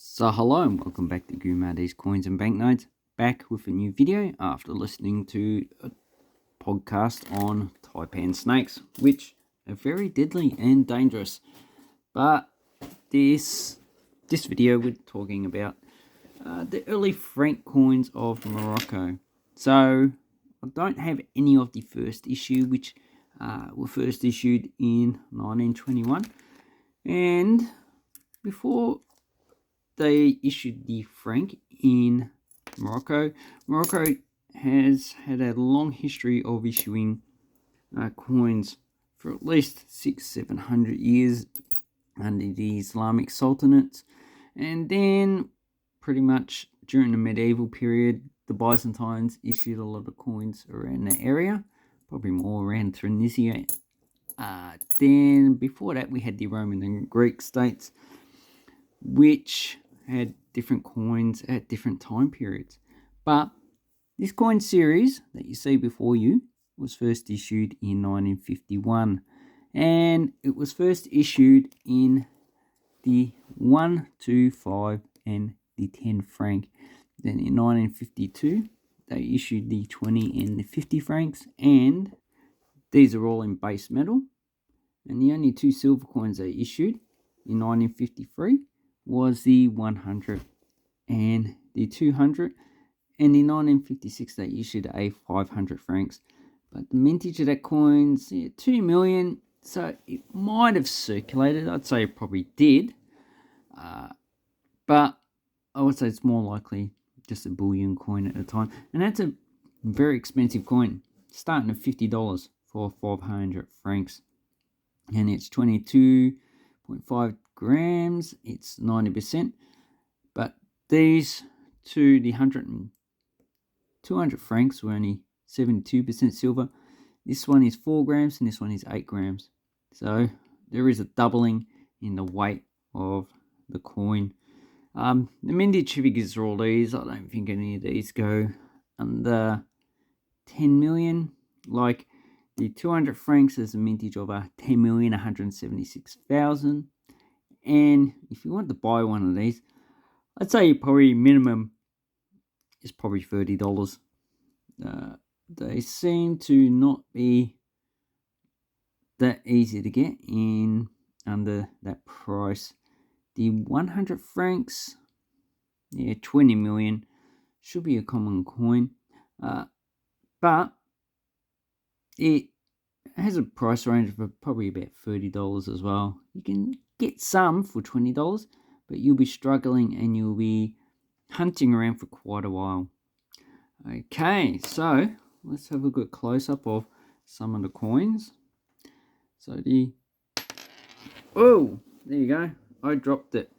So hello and welcome back to Gumardee's Coins and Banknotes, back with a new video after listening to a podcast on taipan snakes, which are very deadly and dangerous. But this video we're talking about the early franc coins of Morocco. So I don't have any of the first issue, which were first issued in 1921, and before they issued the franc in Morocco. Morocco has had a long history of issuing coins for at least 600-700 years under the Islamic sultanates, and then pretty much during the medieval period, the Byzantines issued a lot of coins around the area, probably more around Tunisia. Then before that, we had the Roman and Greek states, which had different coins at different time periods. But this coin series that you see before you was first issued in 1951, and it was first issued in the 1, 2, 5 and the 10 franc. Then in 1952 they issued the 20 and the 50 francs, and these are all in base metal. And the only two silver coins they issued in 1953 was the 100 and the 200, and in 1956 they issued a 500 francs. But the mintage of that coin's 2 million, so it might have circulated. I'd say it probably did, but I would say it's more likely just a bullion coin at the time, and that's a very expensive coin, starting at $50 for 500 francs, and it's 22.5 grams. It's 90%, but these two, the 100 and 200 francs, were only 72% silver. This one is 4 grams and this one is 8 grams, so there is a doubling in the weight of the coin. The mintage figures are all these. I don't think any of these go under 10 million. Like the 200 francs is a mintage of 10,176,000. And if you want to buy one of these, I'd say probably minimum is probably $30. They seem to not be that easy to get in under that price. The 100 francs, 20 million, should be a common coin, but it has a price range of probably about $30 as well. You can get some for $20, but you'll be struggling and you'll be hunting around for quite a while. Okay, so let's have a good close-up of some of the coins. So there you go, I dropped it.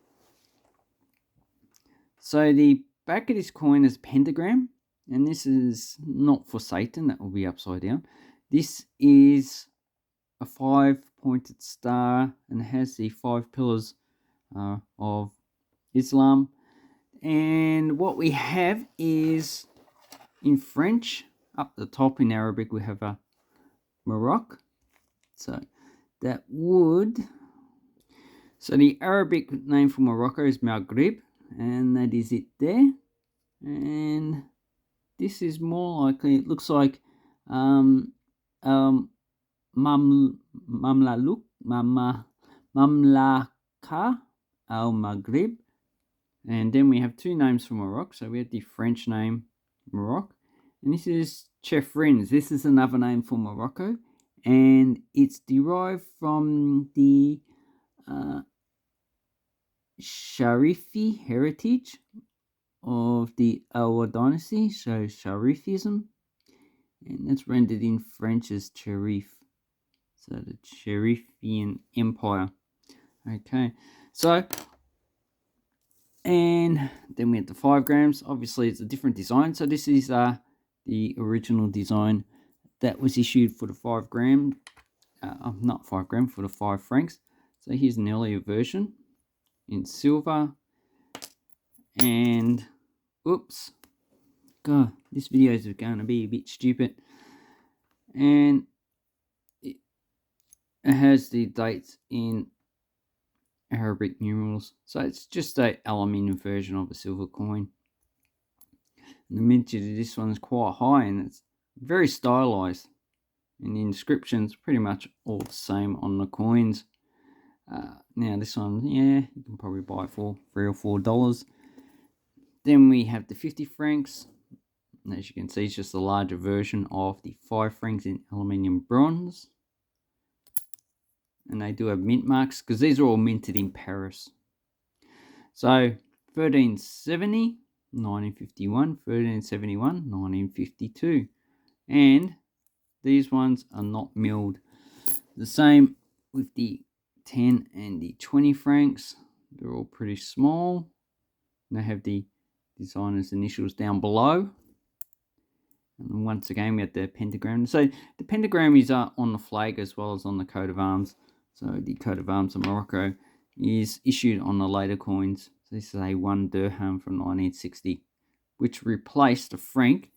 So the back of this coin is pentagram, and this is not for Satan, that will be upside down. This is a 5-pointed star and has the 5 pillars of Islam. And what we have is in French, up the top in Arabic we have a Morocco. So that would, so the Arabic name for Morocco is Maghrib, and that is it there. And this is more likely, it looks like Mamlaka al Maghrib. And then we have two names for Morocco. So we have the French name Morocco, and this is Chefrins. This is another name for Morocco, and it's derived from the Sharifi heritage of the Alwa dynasty, so Sharifism, and that's rendered in French as Cherif, so the Cherifian Empire. Okay, so, and then we have the 5 grams. Obviously it's a different design, so this is the original design that was issued for the 5 gram, not 5 gram, for the 5 francs. So here's an earlier version in silver, and oops, God, this video is going to be a bit stupid, and it has the dates in Arabic numerals. So it's just a aluminium version of a silver coin. And the mintage of this one is quite high, and it's very stylized. And the inscription's pretty much all the same on the coins. Now this one, yeah, you can probably buy it for $3 or $4. Then we have the 50 francs. And as you can see, it's just a larger version of the 5 francs in aluminium bronze. And they do have mint marks because these are all minted in Paris. So 1370, 1951, 1371, 1952. And these ones are not milled. The same with the 10 and the 20 francs. They're all pretty small. And they have the designer's initials down below. And once again, we have the pentagram. So the pentagram is on the flag as well as on the coat of arms. So the coat of arms of Morocco is issued on the later coins. So this is a 1 dirham from 1960, which replaced a franc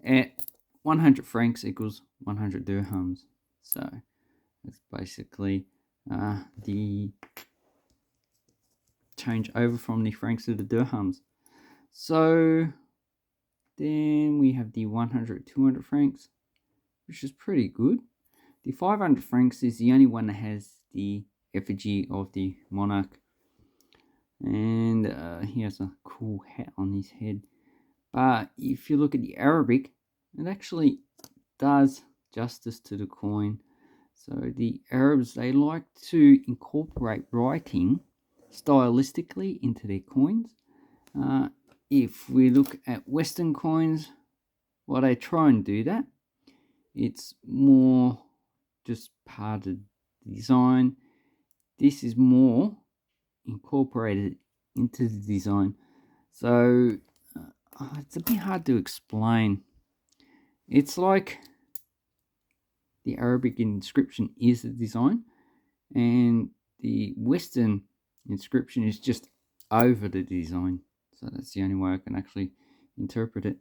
at 100 francs equals 100 dirhams. So that's basically the change over from the francs to the dirhams. So then we have the 100, 200 francs, which is pretty good. The 500 francs is the only one that has the effigy of the monarch. And he has a cool hat on his head. But if you look at the Arabic, it actually does justice to the coin. So the Arabs, they like to incorporate writing stylistically into their coins. If we look at Western coins, well, they try and do that. It's more just part of the design. This is more incorporated into the design. So it's a bit hard to explain. It's like the Arabic inscription is the design, and the Western inscription is just over the design. So that's the only way I can actually interpret it.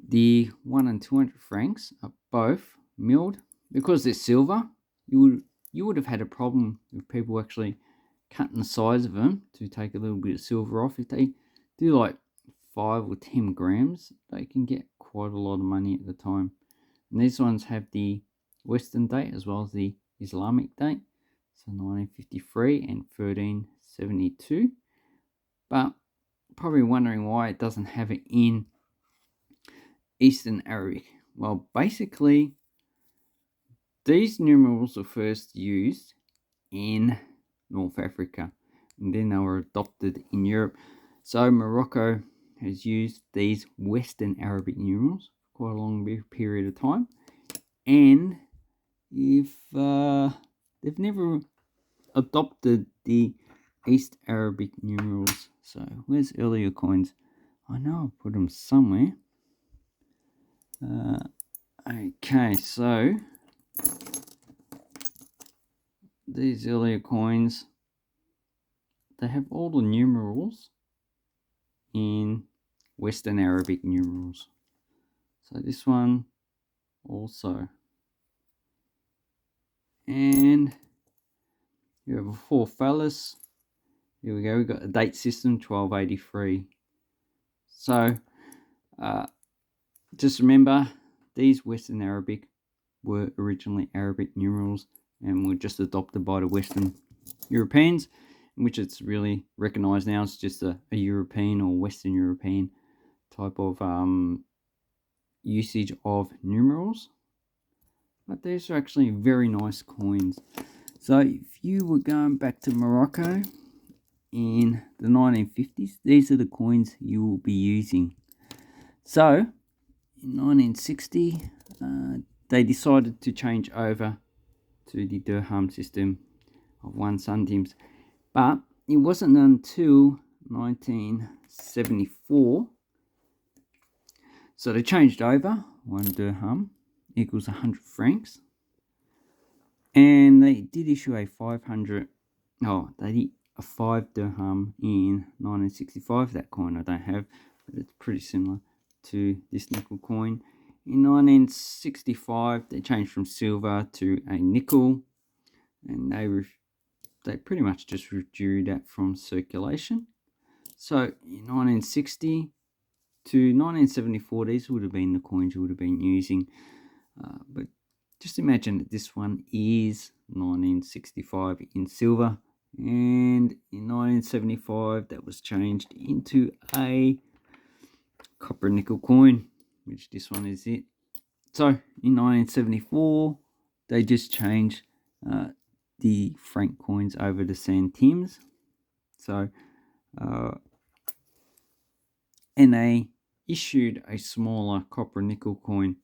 The 1 and 200 francs are both milled. Because they're silver, you would have had a problem with people actually cutting the size of them to take a little bit of silver off. If they do like 5 or 10 grams, they can get quite a lot of money at the time. And these ones have the Western date as well as the Islamic date. So 1953 and 1372. But probably wondering why it doesn't have it in Eastern Arabic. Well, basically, these numerals were first used in North Africa, and then they were adopted in Europe. So Morocco has used these Western Arabic numerals for quite a long period of time. And if they've never adopted the East Arabic numerals. So where's earlier coins? I know I put them somewhere. Okay, so these earlier coins, they have all the numerals in Western Arabic numerals. So this one also. And you have a 4 phallus. Here we go, we've got a date system, 1283. So just remember, these Western Arabic were originally Arabic numerals and were just adopted by the Western Europeans, in which it's really recognized now as just a European or Western European type of usage of numerals. But these are actually very nice coins. So if you were going back to Morocco in the 1950s, these are the coins you will be using. So in 1960, they decided to change over to the dirham system of 1 centimes. But it wasn't until 1974. So they changed over. 1 dirham equals 100 francs. And they did issue a 500. They did a 5 dirham in 1965. That coin I don't have, but it's pretty similar to this nickel coin. In 1965, they changed from silver to a nickel, and they they pretty much just withdrew that from circulation. So in 1960 to 1974, these would have been the coins you would have been using. But just imagine that this one is 1965 in silver, and in 1975 that was changed into a copper nickel coin, which this one is it. So in 1974 they just changed the franc coins over to centimes. So and they issued a smaller copper nickel coin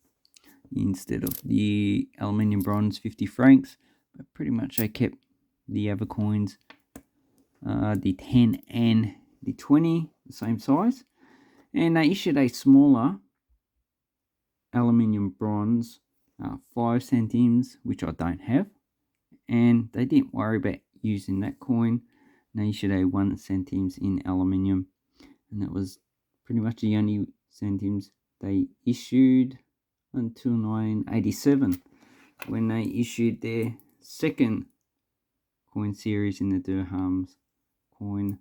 instead of the aluminium bronze 50 francs, but pretty much they kept the other coins, the 10 and the 20, the same size, and they issued a smaller aluminium bronze 5 centimes, which I don't have, and they didn't worry about using that coin. They issued a 1 centimes in aluminium, and that was pretty much the only centimes they issued until 1987, when they issued their second coin series in the dirhams coin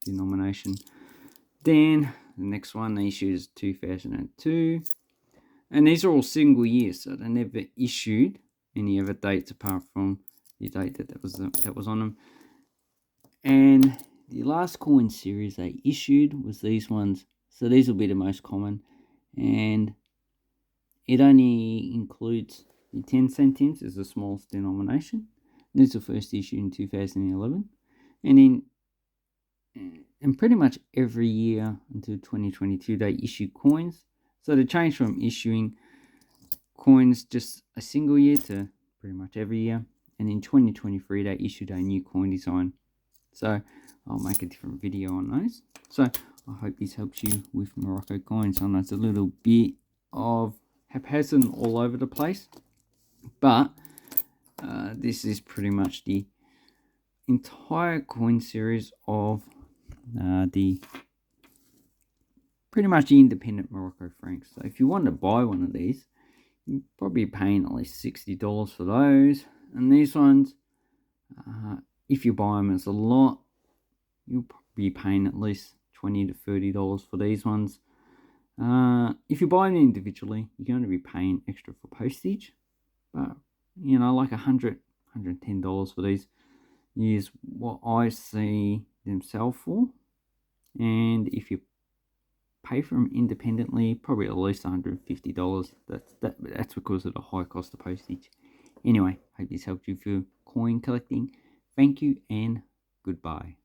denomination. Then the next one they issued is 2002, and these are all single years, so they never issued any other dates apart from the date that was on them. And the last coin series they issued was these ones, so these will be the most common, and it only includes the 10 centimes as the smallest denomination. These were first issued in 2011, and pretty much every year until 2022 they issued coins. So they changed from issuing coins just a single year to pretty much every year, and in 2023 they issued a new coin design. So I'll make a different video on those. So I hope this helps you with Morocco coins. I know it's a little bit of haphazard all over the place, but this is pretty much the entire coin series of the pretty much the independent Morocco francs. So if you want to buy one of these, you're probably paying at least $60 for those, and these ones, if you buy them as a lot, you'll be paying at least $20 to $30 for these ones. If you buy them individually, you're going to be paying extra for postage, but like $100, $110 for these is what I see them sell for. And if you pay for them independently, probably at least $150. That's because of the high cost of postage. Anyway, hope this helped you for coin collecting. Thank you and goodbye.